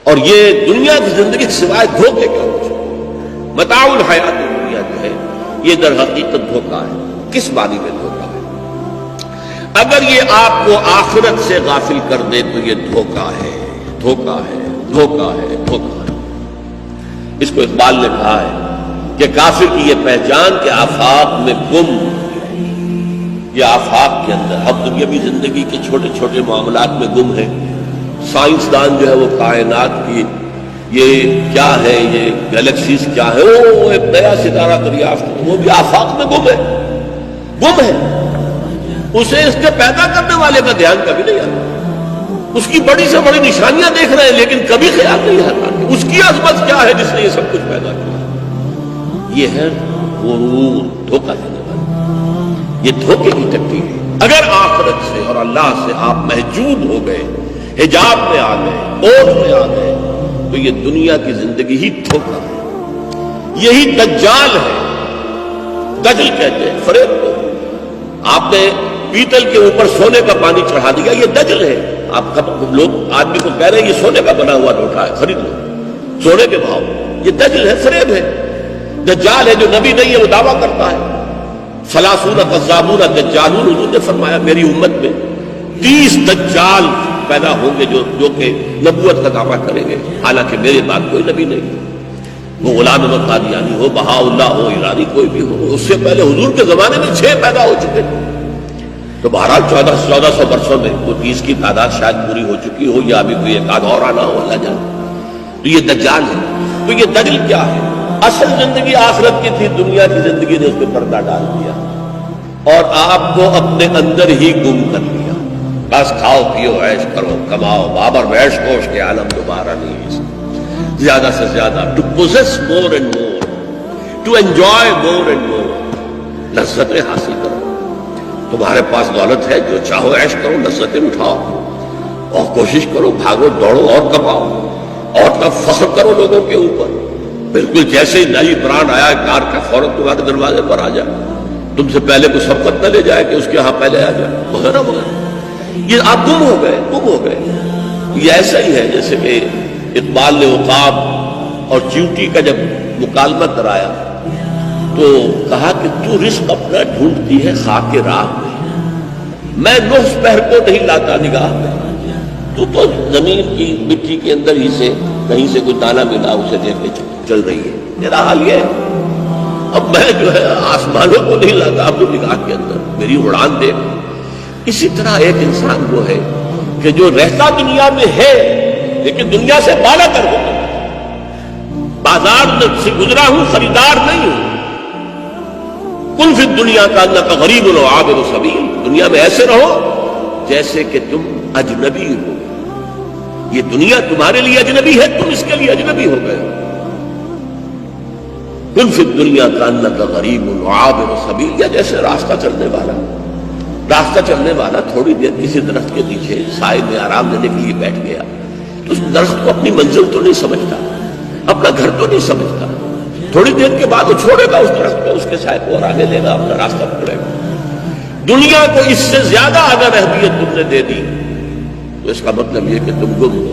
اور یہ دنیا کی زندگی سوائے دھوکے کا کچھ متاع الحیات دنیا جو ہے یہ در حقیقت دھوکہ ہے. کس معنی میں دھوکہ ہے؟ اگر یہ آپ کو آخرت سے غافل کر دے تو یہ دھوکہ ہے، دھوکہ ہے، دھوکہ ہے، دھوکہ ہے. اس کو اقبال نے کہا ہے کہ کافر کی یہ پہچان کہ آفاق میں گم، یہ آفاق کے اندر اب دنیاوی زندگی کے چھوٹے چھوٹے معاملات میں گم ہے. سائنسدان جو ہے وہ کائنات کی یہ کیا ہے، یہ گلیکسیز کیا ہے، وہ ایک نیا ستارہ دریافت، وہ بھی آفاق میں گم ہے، گم ہے. اسے اس کے پیدا کرنے والے کا دھیان کبھی نہیں آتا. اس کی بڑی سے بڑی نشانیاں دیکھ رہے ہیں لیکن کبھی خیال نہیں آتا کہ اس کی عظمت کیا ہے جس نے یہ سب کچھ پیدا کیا. یہ ہے غرور، دھوکہ دینے والا. یہ دھوکے کی تکلیف ہے. اگر آخرت سے اور اللہ سے آپ محجوب ہو گئے، حجاب میں آ گئے، اوٹ میں آ گئے، تو یہ دنیا کی زندگی ہی دھوکہ ہے. یہی دجال ہے. دجل کہتے ہیں فریب کو. آپ نے پیتل کے اوپر سونے کا پانی چڑھا دیا، یہ دجل ہے. آپ لوگ آدمی کو کہہ رہے ہیں یہ سونے کا بنا ہوا لوٹا ہے، خرید لو سونے کے بھاؤ. یہ دجل ہے، فریب ہے. دجال ہے جو نبی نہیں ہے وہ دعویٰ کرتا ہے. ثلاثون کذابون دجالون، حضور نے فرمایا میری امت میں 30 دجال پیدا ہوں گے جو کہ نبوت کا دعویٰ کریں گے، حالانکہ میرے بعد کوئی نبی نہیں. وہ غلام احمد قادیانی ہو، بہاء اللہ ہو، ایرانی کوئی بھی ہو. اس سے پہلے حضور کے زمانے میں 6 پیدا ہو چکے. تو بہرحال 1400 برسوں میں وہ 30 کی تعداد شاید پوری ہو چکی ہو، یا ابھی کوئی ایک آدھ اور آنا ہو، اللہ جانے. تو یہ دجال ہے. تو یہ دجل کیا ہے؟ اصل زندگی آخرت کی تھی، دنیا کی زندگی نے اس پہ پردہ ڈال دیا اور آپ کو اپنے اندر ہی گم کر لیا. بس کھاؤ پیو عیش کرو کماؤ، بابر ویش کوش کے عالم دوبارہ نہیں. زیادہ سے زیادہ to possess more and more, to enjoy more and more. لذتیں حاصل کرو. تمہارے پاس دولت ہے، جو چاہو عیش کرو، لذتیں اٹھاؤ اور کوشش کرو، بھاگو دوڑو اور کماؤ اور تب فخر کرو لوگوں کے اوپر. بالکل جیسے ہی نئی برانڈ آیا کار کا، فوراً تمہارے دروازے پر آ جائے. تم سے پہلے کوئی سبقت نہ لے جائے کہ اس کے ہاں پہلے آ جائے، وغیرہ وغیرہ. یہ آپ گم ہو گئے، گم ہو گئے. یہ ایسا ہی ہے جیسے کہ اقبال نے عقاب اور چیونٹی کا جب مکالمہ کرایا تو کہا کہ تو رزق اپنا ڈھونڈتی ہے خاک راہ میں نحس پہر کو نہیں لاتا نگاہ میں. تو زمین کی مٹی کے اندر ہی سے کہیں سے کوئی دانہ ملا اسے دیکھ کے چل رہی ہے. میرا حال یہ ہے، اب میں جو ہے آسمانوں کو نہیں لاتا اپنی نگاہ کے اندر، میری اڑان دیکھ. اسی طرح ایک انسان وہ ہے کہ جو رہتا دنیا میں ہے لیکن دنیا سے بالا تر ہوتا ہے. بازار سے گزرا ہوں، خریدار نہیں ہوں. کن فی الدنیا کا انک غریب و عابر سبیل. دنیا میں ایسے رہو جیسے کہ تم اجنبی ہو. یہ دنیا تمہارے لیے اجنبی ہے، تم اس کے لیے اجنبی ہو گئے. کن فی الدنیا کا انک غریب و عابر سبیل. یا جیسے راستہ چلنے والا تھوڑی دیر کسی درخت کے نیچے سائے میں آرام لینے کے لیے بیٹھ گیا تو اس درخت کو اپنی منزل تو نہیں سمجھتا، اپنا گھر تو نہیں سمجھتا. تھوڑی دیر کے بعد وہ چھوڑے گا اس درخت کو، اس کے سائے کو، اور آگے لے گا، اپنا راستہ پکڑے گا. دنیا کو اس سے زیادہ اگر اہمیت تم نے دے دی تو اس کا مطلب یہ کہ تم گم ہو.